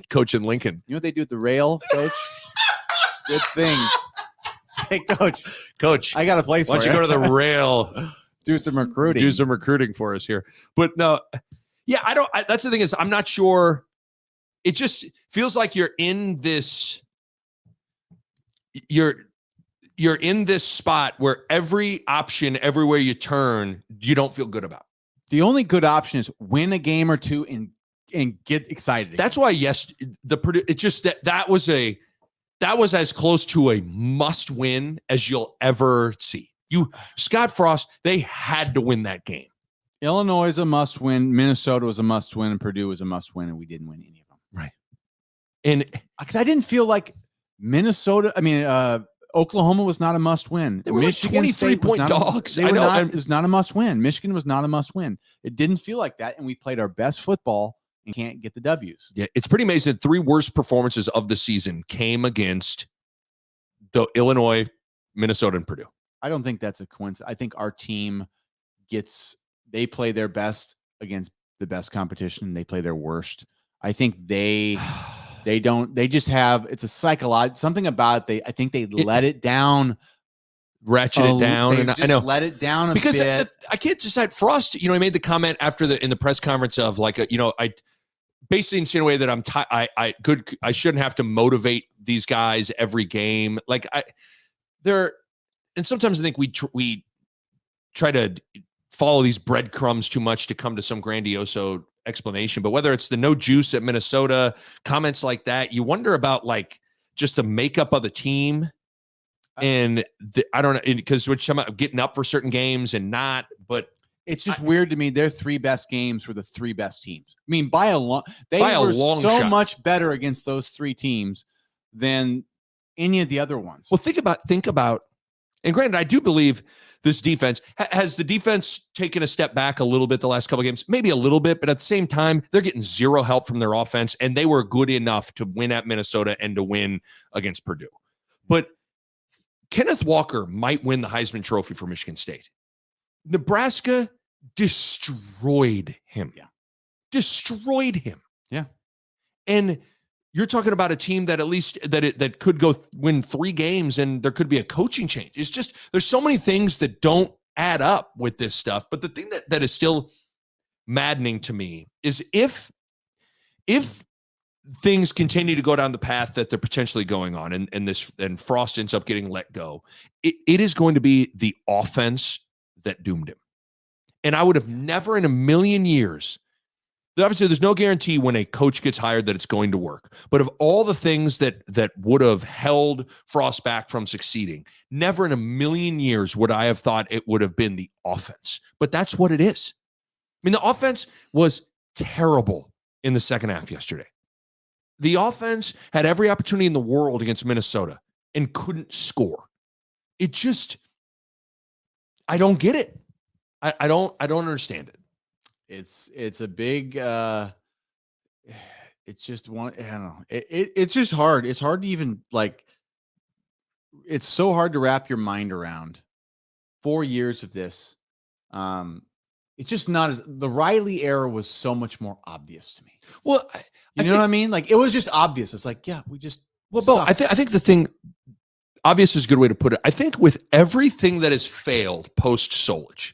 coach in Lincoln. You know what they do at the rail, coach? Good things. Hey, coach, I got a place. Why don't you go to the rail? Do some recruiting for us here. But no, that's the thing is I'm not sure. It just feels like you're in this spot where every option, everywhere you turn, you don't feel good about. The only good option is win a game or two and get excited again. That's why the Purdue, it's just that was as close to a must win as you'll ever see. Scott Frost, they had to win that game. Illinois is a must win. Minnesota was a must win, and Purdue was a must win, and we didn't win any of them. Right. And because I didn't feel like Oklahoma was not a must win. They were Michigan 23-point dogs. It was not a must win. Michigan was not a must win. It didn't feel like that, and we played our best football and can't get the W's. Yeah, it's pretty amazing. The 3 worst performances of the season came against the Illinois, Minnesota, and Purdue. I don't think that's a coincidence. I think our team they play their best against the best competition. They play their worst. I think they just have, it's a psychological, something about I think they let it down. Ratchet it down. And I know. Let it down because bit. I can't decide. Frost, he made the comment in the press conference of like, I basically insinuated that I shouldn't have to motivate these guys every game. Like and sometimes I think we try to follow these breadcrumbs too much to come to some grandiose explanation. But whether it's the no juice at Minnesota, comments like that, you wonder about like just the makeup of the team. And I don't know, because which I'm getting up for certain games and not, but it's just weird to me. Their 3 best games were the 3 best teams. I mean, by a long shot. Much better against those 3 teams than any of the other ones. Well, think about, and granted, I do believe this defense has the defense taken a step back a little bit the last couple of games, maybe a little bit, but at the same time, they're getting zero help from their offense, and they were good enough to win at Minnesota and to win against Purdue. But Kenneth Walker might win the Heisman Trophy for Michigan State. Nebraska destroyed him. Yeah. Destroyed him. Yeah. And you're talking about a team that at least that could go win 3 games and there could be a coaching change. It's just, there's so many things that don't add up with this stuff. But the thing that is still maddening to me is if things continue to go down the path that they're potentially going on and Frost ends up getting let go, it is going to be the offense that doomed him. And I would have never in a million years, obviously there's no guarantee when a coach gets hired that it's going to work, but of all the things that would have held Frost back from succeeding, never in a million years would I have thought it would have been the offense. But that's what it is. I mean, the offense was terrible in the second half yesterday. The offense had every opportunity in the world against Minnesota and couldn't score. It just, I don't get it. I don't understand it. It's a big, it's just one, I don't know. It's just hard. It's hard to even it's so hard to wrap your mind around 4 years of this. It's just not the Riley era was so much more obvious to me. Well, you know what I mean? Like, it was just obvious. It's like, yeah, we just, Bo, I think the thing, obvious is a good way to put it. I think with everything that has failed post Solich,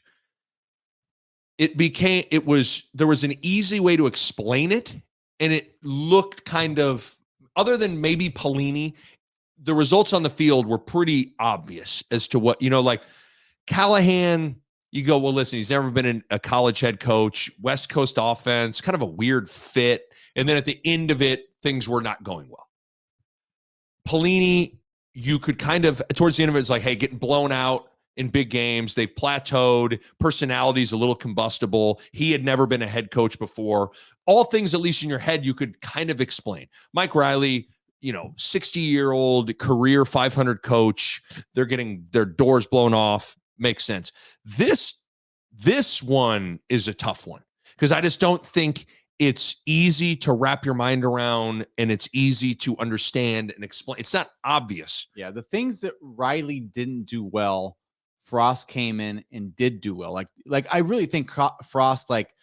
there was an easy way to explain it. And it looked kind of, other than maybe Pelini, the results on the field were pretty obvious as to what, like Callahan, you go, well, listen, he's never been a college head coach, West Coast offense, kind of a weird fit. And then at the end of it, things were not going well. Pelini, you could kind of, towards the end of it, it's like, hey, getting blown out. in big games. They've plateaued. Personality's a little combustible. He had never been a head coach before. All things, at least in your head, you could kind of explain. Mike Riley, 60-year-old career 500 coach. They're getting their doors blown off. Makes sense. This one is a tough one because I just don't think it's easy to wrap your mind around and it's easy to understand and explain. It's not obvious. Yeah, the things that Riley didn't do well, Frost came in and did do well. Like I really think Frost, like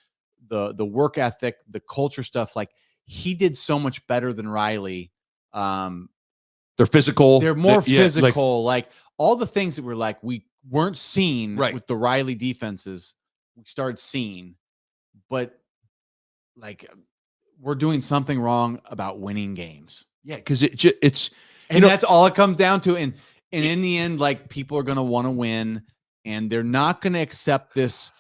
the work ethic, the culture stuff, like he did so much better than Riley. They're physical. They're more physical. Like all the things that were like we weren't seeing with the Riley defenses, we started seeing. But like we're doing something wrong about winning games. Yeah, because it's that's all it comes down to. And in the end, like people are going to want to win, and they're not going to accept this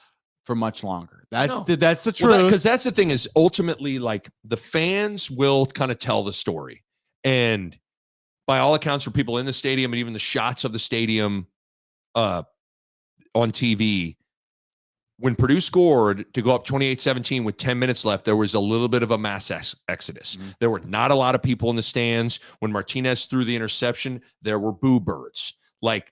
for much longer. That's the truth. Because that's the thing is ultimately like the fans will kind of tell the story, and by all accounts, for people in the stadium and even the shots of the stadium on TV. When Purdue scored to go up 28-17 with 10 minutes left, there was a little bit of a mass exodus. Mm-hmm. There were not a lot of people in the stands. When Martinez threw the interception, there were boo birds. Like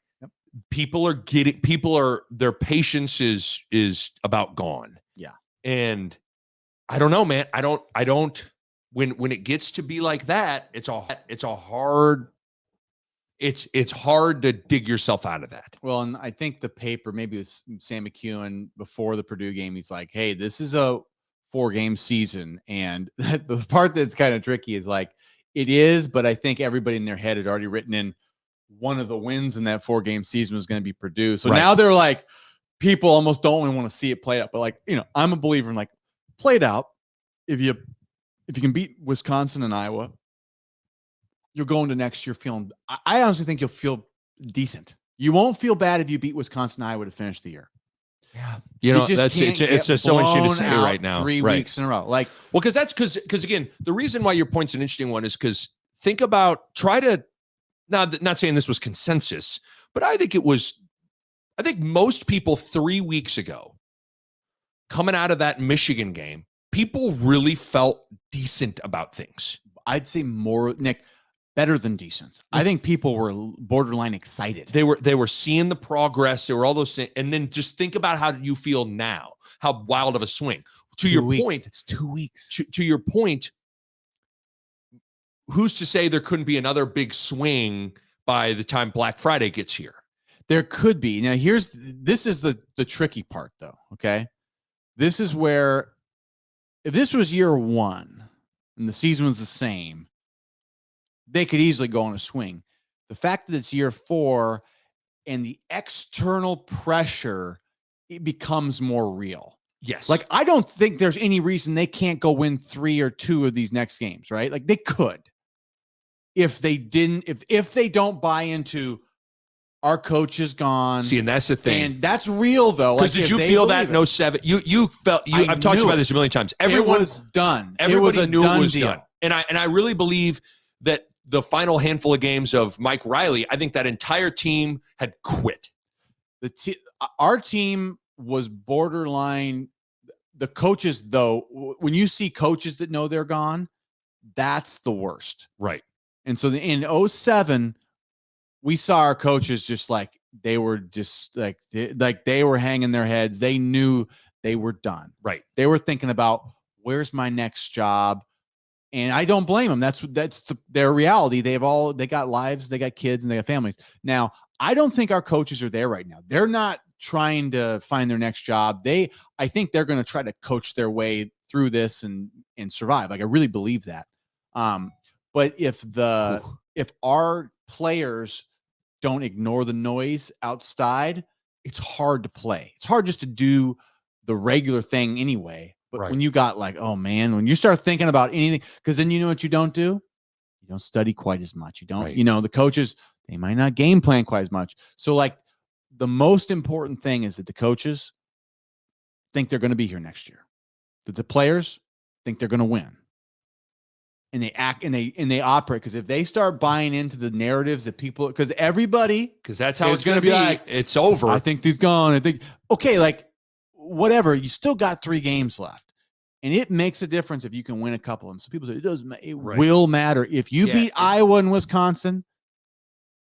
their patience is about gone. Yeah. And I don't know, man. I don't when it gets to be like that, it's hard to dig yourself out of that. Well, and I think the paper, maybe it was Sam McEwen before the Purdue game, he's like, hey, this is a 4-game season. And the part that's kind of tricky is like, it is, but I think everybody in their head had already written in one of the wins in that 4-game season was going to be Purdue. So now they're like, people almost don't even want to see it play out. But like, I'm a believer in like, play it out. If you can beat Wisconsin and Iowa, you're going to next year feeling, I honestly think you'll feel decent. You won't feel bad if you beat Wisconsin, Iowa to finish the year. Yeah. It's just so interesting to say right now. 3 weeks in a row. Like, well, because again, the reason why your point's an interesting one is because think about, not saying this was consensus, but I think most people 3 weeks ago coming out of that Michigan game, people really felt decent about things. I'd say more, Nick, better than decent. I think people were borderline excited. They were seeing the progress. There were all those things. And then just think about how you feel now. How wild of a swing. To your point, it's 2 weeks. To your point, who's to say there couldn't be another big swing by the time Black Friday gets here? There could be. Now, this is the tricky part, though. Okay, this is where if this was year 1 and the season was the same, they could easily go on a swing. The fact that it's year 4 and the external pressure, it becomes more real. Yes. Like, I don't think there's any reason they can't go win 3 or 2 of these next games, right? Like, they could. If they don't buy into our coach is gone. See, and that's the thing. And that's real, though. Because did you feel that in 07? You felt I've talked about this a million times. Everyone was done. Everybody knew it was deal. done. And I really believe that the final handful of games of Mike Riley, I think that entire team had quit. Our team was borderline. The coaches, though, when you see coaches that know they're gone, that's the worst. Right. And so in 07, we saw our coaches just like they were just like they were hanging their heads. They knew they were done. Right. They were thinking about where's my next job. And I don't blame them. That's their reality. They got lives, they got kids, and they got families. Now, I don't think our coaches are there right now. They're not trying to find their next job. I think they're going to try to coach their way through this and survive. Like, I really believe that. But if our players don't ignore the noise outside, it's hard to play. It's hard just to do the regular thing anyway. But when you got like, oh man, when you start thinking about anything, because then you know what you don't do? You don't study quite as much. You don't, the coaches, they might not game plan quite as much. So like the most important thing is that the coaches think they're going to be here next year. That the players think they're going to win. and they act and they operate. Because if they start buying into the narratives that people, because that's how it's going to be. Like, it's over. I think he's gone. I think, okay, like whatever. You still got 3 games left, and it makes a difference if you can win a couple of them. So people say it doesn't. It will matter if you beat Iowa and Wisconsin,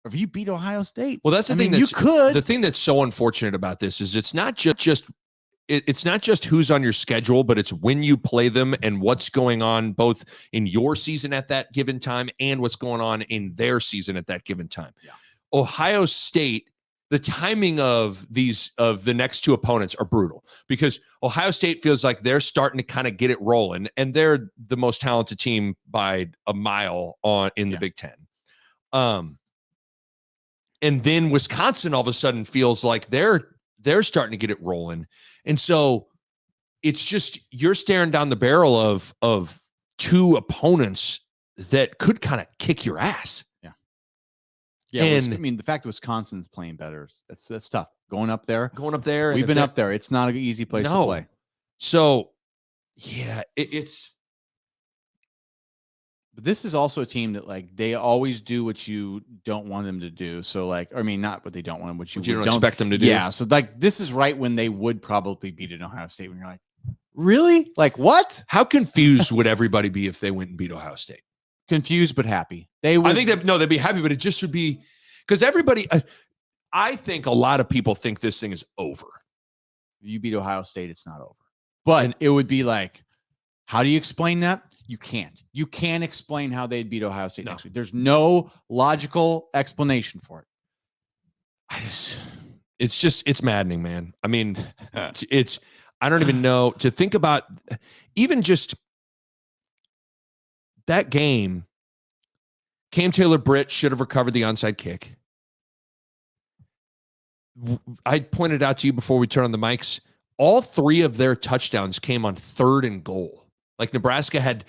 or if you beat Ohio State. Well, that's the thing. You could. The thing that's so unfortunate about this is it's not just it's not just who's on your schedule, but it's when you play them and what's going on both in your season at that given time and what's going on in their season at that given time. Yeah. Ohio State, the timing of the next 2 opponents are brutal because Ohio State feels like they're starting to kind of get it rolling, and they're the most talented team by a mile in the Big Ten. And then Wisconsin all of a sudden feels like they're starting to get it rolling. And so it's just you're staring down the barrel of 2 opponents that could kind of kick your ass. Yeah, and the fact that Wisconsin's playing better, that's tough. Going up there. We've been up there. It's not an easy place to play. So, yeah, it's. But this is also a team that like they always do what you don't want them to do. So like, I mean, not what they don't want them, what you don't expect them to do. Yeah. So like, this is right when they would probably beat an Ohio State. When you're like, really? Like what? How confused would everybody be if they went and beat Ohio State? Confused but happy. They would. I think they'd be happy, but it just would be because everybody. I think a lot of people think this thing is over. You beat Ohio State, it's not over. But it would be like, how do you explain that? You can't. You can't explain how they'd beat Ohio State next week. There's no logical explanation for it. It's maddening, man. I mean, I don't even know to think about even just that game. Cam Taylor-Britt should have recovered the onside kick. I pointed out to you before we turn on the mics, all 3 of their touchdowns came on 3rd and goal. Like Nebraska had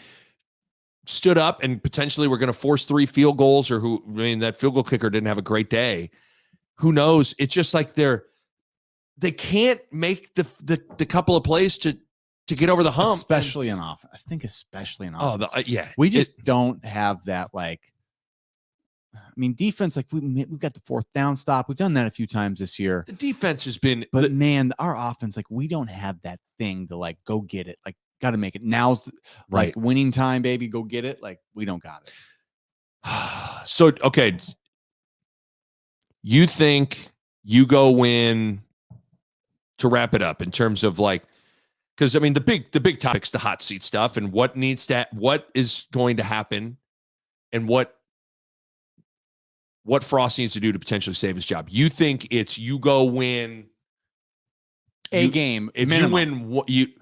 stood up and potentially were going to force 3 field goals that field goal kicker didn't have a great day. Who knows? It's just like they can't make the couple of plays to get over the hump. Especially in offense. I think especially in offense. Yeah. We just don't have that like, I mean, defense, like we've got the 4th down stop. We've done that a few times this year. The defense has been, but man, our offense, like we don't have that thing to like go get it. Like got to make it. Now's like winning time, baby. Go get it. Like we don't got it. So, okay. You think you go win to wrap it up in terms of like, because I mean, the big topic's the hot seat stuff and what is going to happen and what Frost needs to do to potentially save his job. You think it's you go win a game. If minimum. you win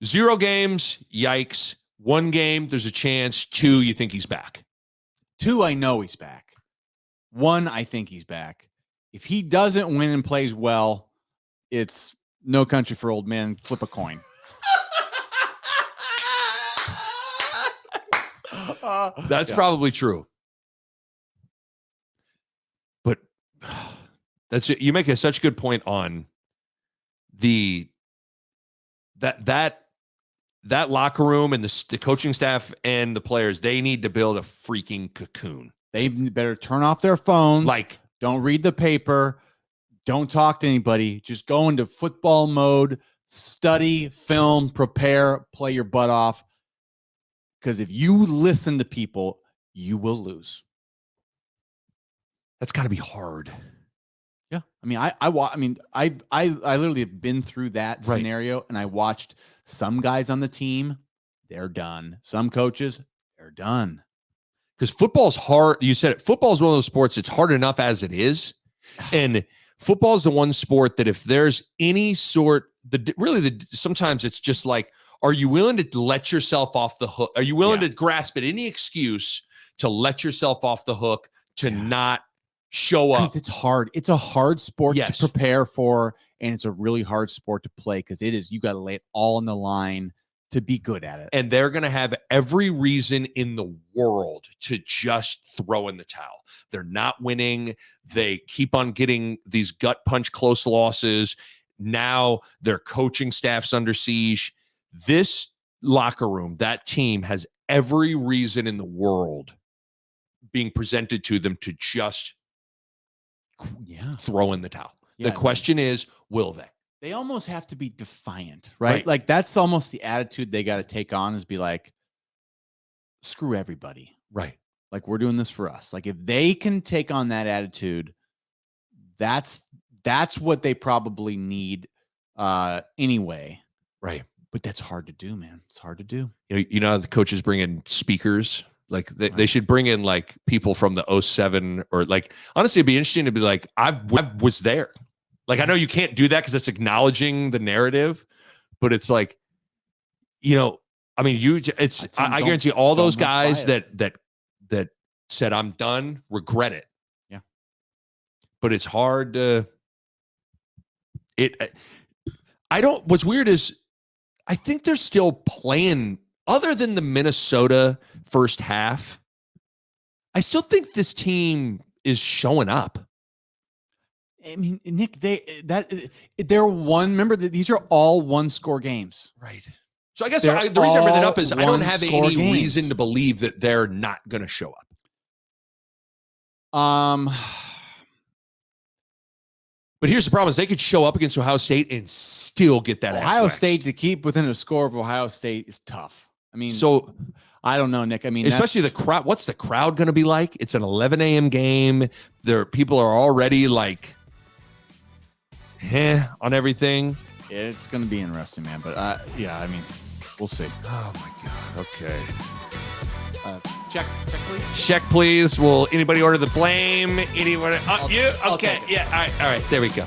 0 games, yikes. 1 game, there's a chance. 2, you think he's back. 2, I know he's back. 1, I think he's back. If he doesn't win and plays well, it's no country for old men. Flip a coin. That's probably true. But that's it. You make such a good point on that locker room and the coaching staff and the players. They need to build a freaking cocoon. They better turn off their phones. Like, don't read the paper. Don't talk to anybody. Just go into football mode, study, film, prepare, play your butt off. Because if you listen to people, you will lose. That's got to be hard. Yeah. I mean, I literally have been through that scenario, and I watched some guys on the team, they're done. Some coaches, they're done. Because football's hard. You said it. Football is one of those sports. It's hard enough as it is. And football is the one sport that if there's any sort, sometimes it's just like, are you willing to let yourself off the hook? Are you willing to grasp at any excuse to let yourself off the hook to not show up? It's hard. It's a hard sport to prepare for, and it's a really hard sport to play because you got to lay it all on the line to be good at it. And they're going to have every reason in the world to just throw in the towel. They're not winning. They keep on getting these gut punch close losses. Now their coaching staff's under siege. This locker room, that team has every reason in the world being presented to them to just throw in the towel. The question is, will they? They almost have to be defiant, right? Right. Like that's almost the attitude they got to take on, is be like, screw everybody. Right. Like, we're doing this for us. Like, if they can take on that attitude, that's what they probably need anyway. Right. But that's hard to do, man. It's hard to do. You know how the coaches bring in speakers? Like they should bring in like people from the 07, or like, honestly, it'd be interesting to be like, I was there. Like, I know you can't do that because it's acknowledging the narrative, but it's like, I mean, I guarantee all those guys that said I'm done regret it. Yeah. But it's hard to what's weird is I think they're still playing, other than the Minnesota first half. I still think this team is showing up. I mean, Nick, they're one. Remember that these are all 1-score games. Right. So I guess the reason I bring that up is I don't have any reason to believe that they're not going to show up. But here's the problem: is they could show up against Ohio State and still get that. Ohio State, to keep within a score of Ohio State is tough. I mean, so I don't know, Nick. I mean, especially the crowd. What's the crowd going to be like? It's an 11 a.m. game. People are already like, on everything. It's going to be interesting, man. But yeah, I mean, we'll see. Oh my God. Okay. Check, please. Check, please. Will anybody order the blame? Anyone? You? Okay. Yeah. All right. There we go.